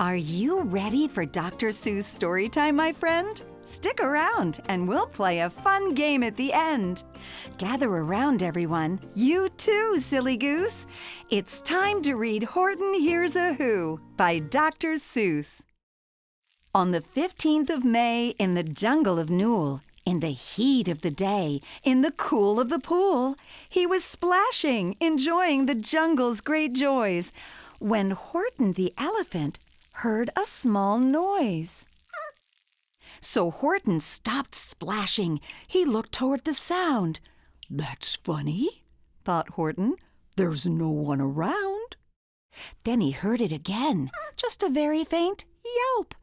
Are you ready for Dr. Seuss Storytime, my friend? Stick around and we'll play a fun game at the end. Gather around, everyone. You too, silly goose. It's time to read Horton Hears a Who by Dr. Seuss. On the 15th of May, in the jungle of Newell, in the heat of the day, in the cool of the pool, he was splashing, enjoying the jungle's great joys, when Horton the elephant heard a small noise. So Horton stopped splashing. He looked toward the sound. "That's funny," thought Horton. "There's no one around." Then he heard it again, just a very faint yelp,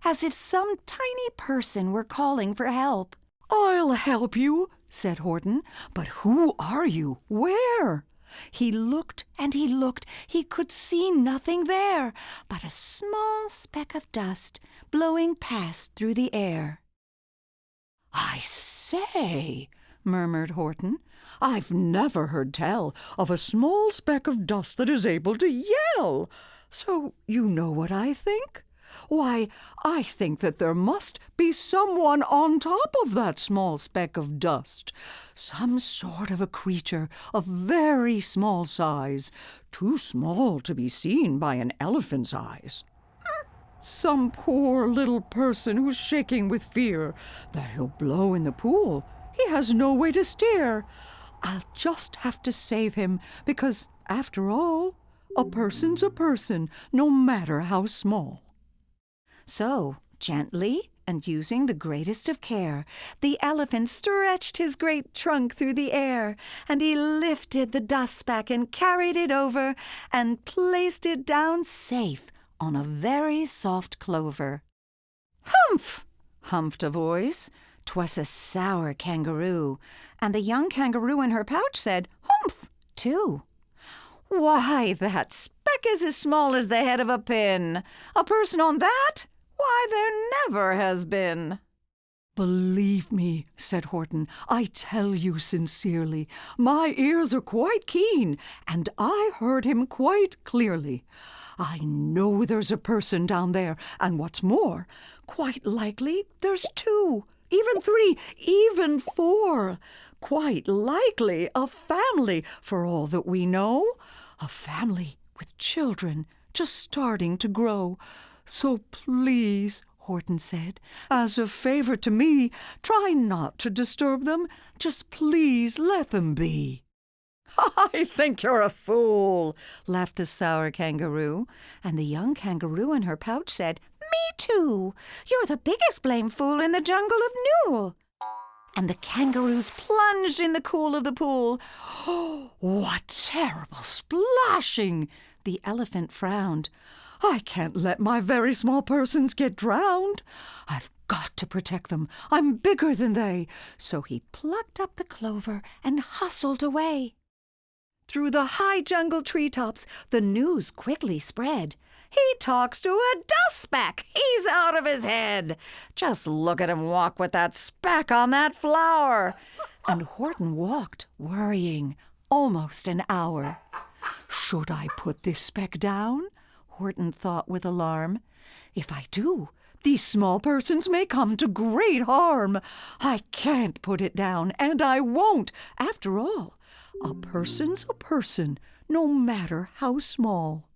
as if some tiny person were calling for help. "I'll help you," said Horton. "But who are you? Where?" He looked and he looked. He could see nothing there but a small speck of dust blowing past through the air. "I say," murmured Horton, "I've never heard tell of a small speck of dust that is able to yell. So you know what I think? Why, I think that there must be someone on top of that small speck of dust. Some sort of a creature of very small size, too small to be seen by an elephant's eyes. Some poor little person who's shaking with fear that he'll blow in the pool. He has no way to steer. I'll just have to save him because, after all, a person's a person, no matter how small." So, gently and using the greatest of care, the elephant stretched his great trunk through the air, and he lifted the dust speck and carried it over and placed it down safe on a very soft clover. "Humph!" humphed a voice. 'Twas a sour kangaroo, and the young kangaroo in her pouch said, "Humph!" too. "Why, that speck is as small as the head of a pin. A person on that? Why, there never has been." "Believe me," said Horton, "I tell you sincerely, my ears are quite keen, and I heard him quite clearly. I know there's a person down there, and what's more, quite likely there's two, even three, even four. Quite likely a family, for all that we know. A family with children just starting to grow. So please," Horton said, "as a favor to me, try not to disturb them. Just please let them be." "I think you're a fool," laughed the sour kangaroo. And the young kangaroo in her pouch said, "Me too. You're the biggest blame fool in the jungle of Newell." And the kangaroos plunged in the cool of the pool. "Oh, what terrible splashing!" The elephant frowned. "I can't let my very small persons get drowned. I've got to protect them. I'm bigger than they." So he plucked up the clover and hustled away. Through the high jungle treetops, the news quickly spread. "He talks to a dust speck. He's out of his head. Just look at him walk with that speck on that flower." And Horton walked, worrying, almost an hour. "Should I put this speck down?" Horton thought with alarm. "If I do, these small persons may come to great harm. I can't put it down, and I won't. After all, a person's a person, no matter how small."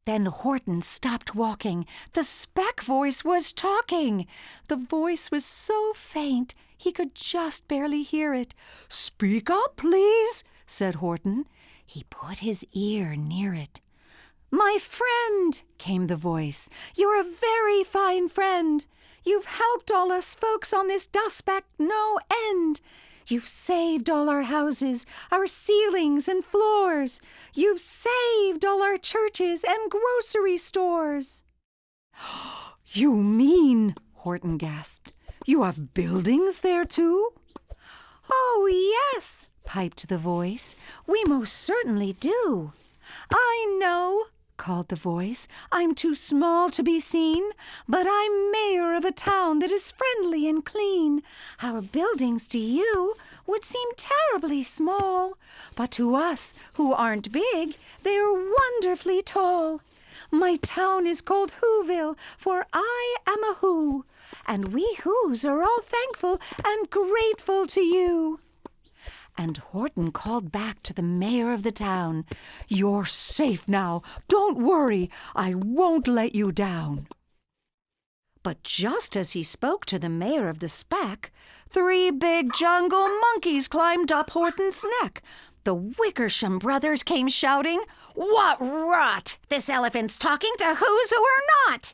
Then Horton stopped walking. The speck voice was talking. The voice was so faint he could just barely hear it. "Speak up, please," said Horton. He put his ear near it. "My friend," came the voice, "you're a very fine friend. You've helped all us folks on this dust speck no end. You've saved all our houses, our ceilings and floors. You've saved all our churches and grocery stores." "You mean," Horton gasped, "you have buildings there too?" "Oh, yes," piped the voice, "we most certainly do." "I know," called the voice, "I'm too small to be seen, but I'm mayor of a town that is friendly and clean. Our buildings to you would seem terribly small, but to us who aren't big, they're wonderfully tall. My town is called Whoville, for I am a Who, and we Whos are all thankful and grateful to you." And Horton called back to the mayor of the town, "You're safe now. Don't worry. I won't let you down." But just as he spoke to the mayor of the speck, 3 big jungle monkeys climbed up Horton's neck. The Wickersham brothers came shouting, "What rot! This elephant's talking to Whos who are not!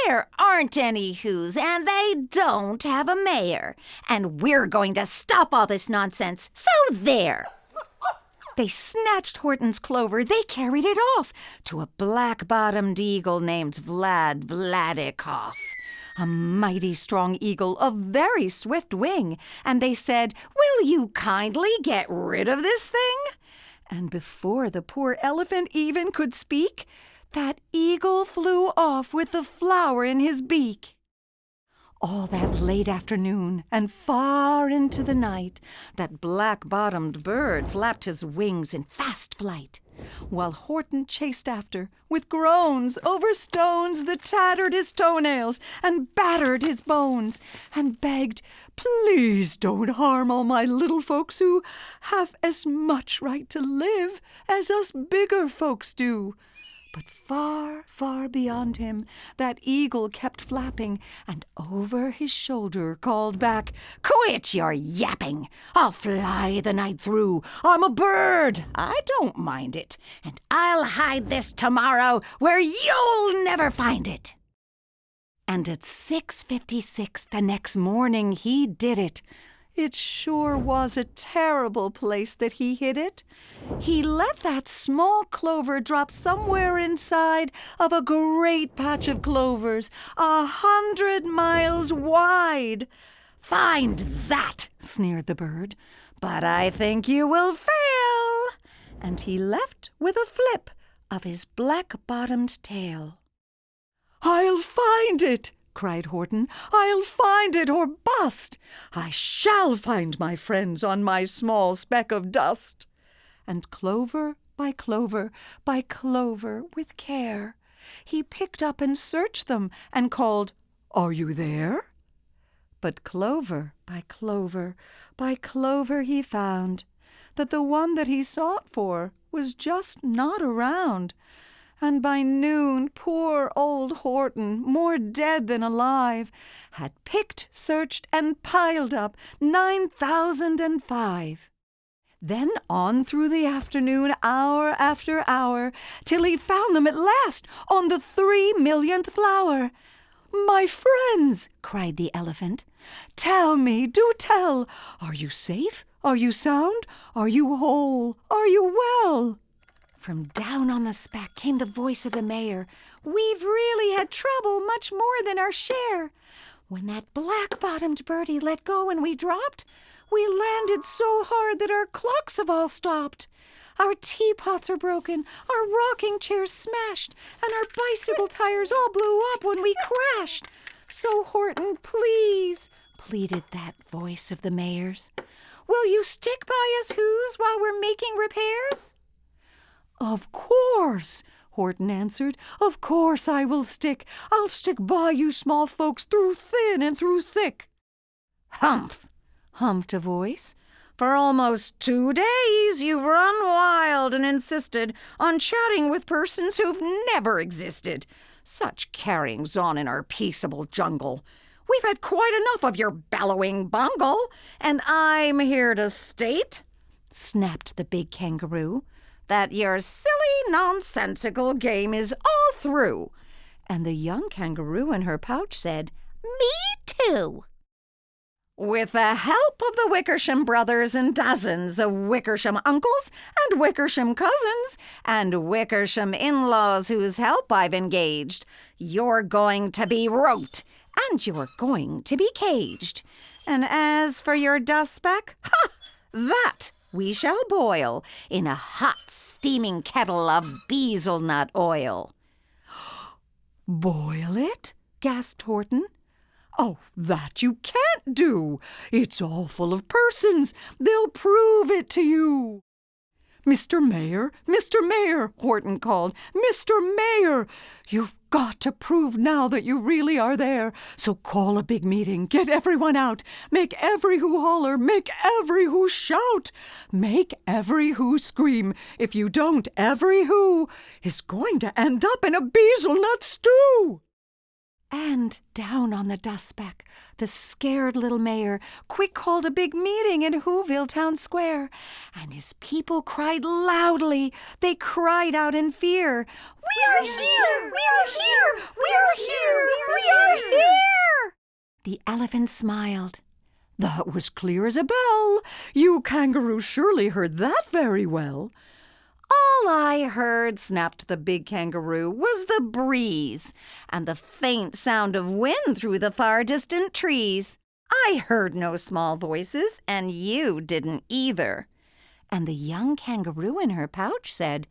There aren't any Whos, and they don't have a mayor. And we're going to stop all this nonsense, so there!" They snatched Horton's clover. They carried it off to a black-bottomed eagle named Vladikoff, a mighty strong eagle of very swift wing. And they said, "Will you kindly get rid of this thing?" And before the poor elephant even could speak, that eagle flew off with the flower in his beak. All that late afternoon and far into the night, that black-bottomed bird flapped his wings in fast flight, while Horton chased after, with groans, over stones that tattered his toenails and battered his bones, and begged, "Please don't harm all my little folks who have as much right to live as us bigger folks do." But far, far beyond him, that eagle kept flapping, and over his shoulder called back, "Quit your yapping! I'll fly the night through. I'm a bird. I don't mind it. And I'll hide this tomorrow where you'll never find it." And at 6:56 the next morning he did it. It sure was a terrible place that he hid it. He let that small clover drop somewhere inside of a great patch of clovers, 100 miles wide. "Find that," sneered the bird, "but I think you will fail." And he left with a flip of his black-bottomed tail. "I'll find it!" cried Horton. "I'll find it or bust! I shall find my friends on my small speck of dust." And clover by clover by clover, with care, he picked up and searched them and called, "Are you there?" But clover by clover by clover he found that the one that he sought for was just not around. And by noon, poor old Horton, more dead than alive, had picked, searched, and piled up 9,005. Then on through the afternoon, hour after hour, till he found them at last on the 3,000,000th flower. "My friends," cried the elephant, "tell me, do tell, are you safe? Are you sound? Are you whole? Are you well?" From down on the speck came the voice of the mayor. "We've really had trouble, much more than our share. When that black-bottomed birdie let go and we dropped, we landed so hard that our clocks have all stopped. Our teapots are broken, our rocking chairs smashed, and our bicycle tires all blew up when we crashed. So, Horton, please," pleaded that voice of the mayor's, "will you stick by us Whos while we're making repairs?" "Of course," Horton answered. "Of course I will stick. I'll stick by you small folks through thin and through thick." "Humph," humped a voice. "For almost 2 days you've run wild and insisted on chatting with persons who've never existed. Such carryings on in our peaceable jungle. We've had quite enough of your bellowing bungle, and I'm here to state," snapped the big kangaroo, "that your silly, nonsensical game is all through." And the young kangaroo in her pouch said, "Me too." With the help of the Wickersham brothers and dozens of Wickersham uncles and Wickersham cousins and Wickersham in-laws whose help I've engaged, you're going to be roped and you're going to be caged. And as for your dust speck, that we shall boil in a hot, steaming kettle of bezelnut oil." "Boil it?" gasped Horton. "Oh, that you can't do. It's all full of persons. They'll prove it to you." "Mr. Mayor, Mr. Mayor," Horton called. "Mr. Mayor, you've got to prove now that you really are there. So call a big meeting, get everyone out, make every who holler, make every who shout, make every who scream. If you don't, every who is going to end up in a hazelnut stew." And down on the dust speck, the scared little mayor quick called a big meeting in Whoville town square, and his people cried loudly. They cried out in fear, "We are here! We are here! We are here! We are here!" The elephant smiled. "That was clear as a bell. You kangaroos surely heard that very well." "All I heard," snapped the big kangaroo, "was the breeze and the faint sound of wind through the far distant trees. I heard no small voices, and you didn't either." And the young kangaroo in her pouch said,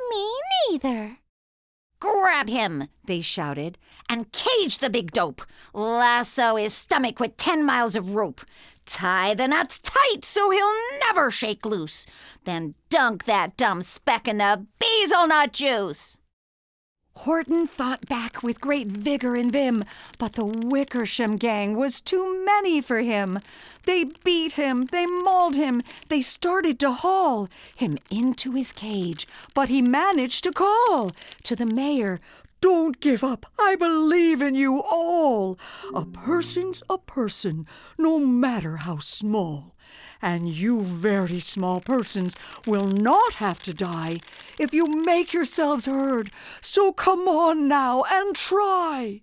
"Me neither." "Grab him," they shouted, "and cage the big dope. Lasso his stomach with 10 miles of rope. Tie the nuts tight so he'll never shake loose. Then dunk that dumb speck in the hazelnut juice." Horton fought back with great vigor and vim, but the Wickersham gang was too many for him. They beat him, they mauled him, they started to haul him into his cage, but he managed to call to the mayor, "Don't give up, I believe in you all. A person's a person, no matter how small. And you very small persons will not have to die if you make yourselves heard. So come on now and try."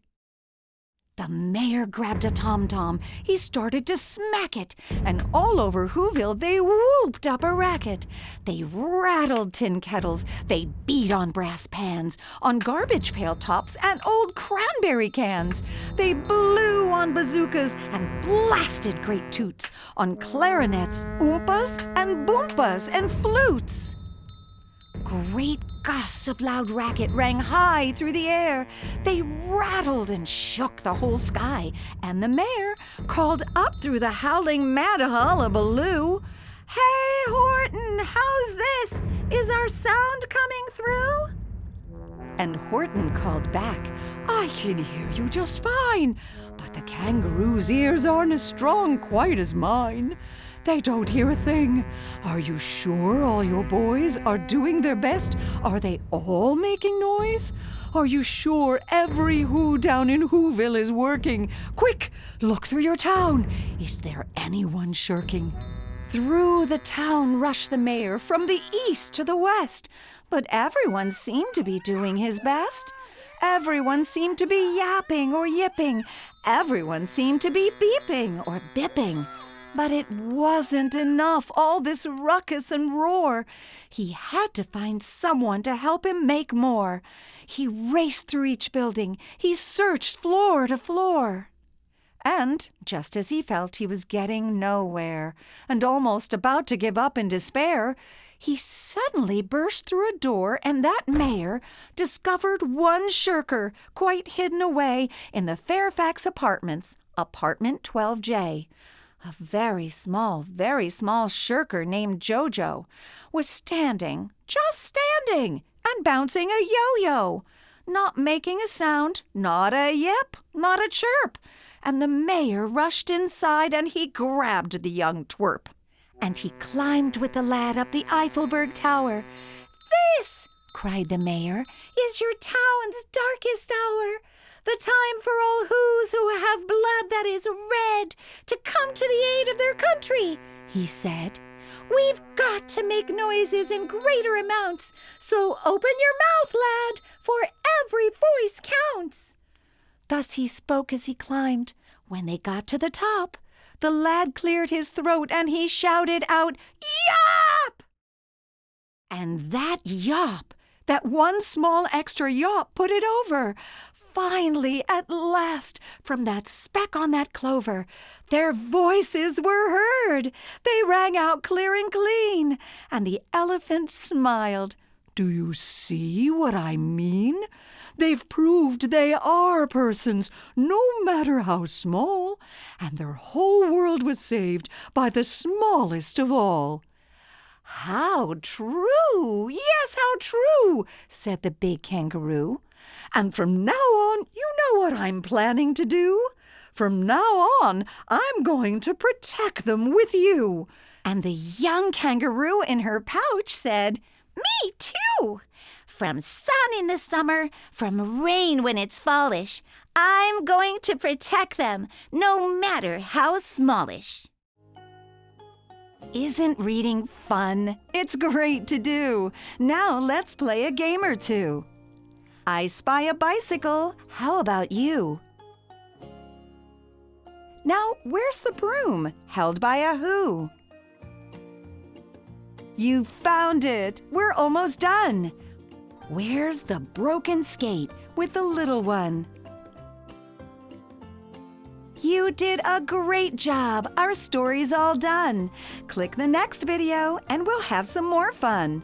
The mayor grabbed a tom-tom. He started to smack it, and all over Whoville they whooped up a racket. They rattled tin kettles, they beat on brass pans, on garbage pail tops and old cranberry cans. They blew on bazookas and blasted great toots, on clarinets, oompas and boompas and flutes. Great gusts of loud racket rang high through the air. They rattled and shook the whole sky, and the mayor called up through the howling mad hullabaloo, "Hey, Horton, how's this? Is our sound coming through?" And Horton called back, "I can hear you just fine, but the kangaroo's ears aren't as strong quite as mine. They don't hear a thing. Are you sure all your boys are doing their best? Are they all making noise? Are you sure every who down in Whoville is working? Quick, look through your town. Is there anyone shirking?" Through the town rushed the mayor from the east to the west, but everyone seemed to be doing his best. Everyone seemed to be yapping or yipping. Everyone seemed to be beeping or bipping. But it wasn't enough, all this ruckus and roar. He had to find someone to help him make more. He raced through each building. He searched floor to floor. And just as he felt he was getting nowhere and almost about to give up in despair, he suddenly burst through a door, and that mayor discovered one shirker quite hidden away in the Fairfax Apartments, apartment 12J. A very small shirker named Jojo was standing, just standing, and bouncing a yo-yo, not making a sound, not a yip, not a chirp. And the mayor rushed inside and he grabbed the young twerp. And he climbed with the lad up the Eiffelberg Tower. "This," cried the mayor, "is your town's darkest hour. The time for all who's who have blood that is red to come to the aid of their country," he said. "We've got to make noises in greater amounts, so open your mouth, lad, for every voice counts." Thus he spoke as he climbed. When they got to the top, the lad cleared his throat and he shouted out, "Yop!" And that yop, that one small extra yop, put it over. Finally, at last, from that speck on that clover, their voices were heard. They rang out clear and clean, and the elephant smiled. "Do you see what I mean? They've proved they are persons, no matter how small, and their whole world was saved by the smallest of all." How true! Yes, how true! Said the big kangaroo. And from now on, you know what I'm planning to do? From now on, I'm going to protect them with you. And the young kangaroo in her pouch said, Me too! From sun in the summer, from rain when it's fallish, I'm going to protect them, no matter how smallish. Isn't reading fun? It's great to do. Now let's play a game or two. I spy a bicycle. How about you? Now, where's the broom? Held by a who? You found it! We're almost done. Where's the broken skate with the little one? You did a great job. Our story's all done. Click the next video and we'll have some more fun.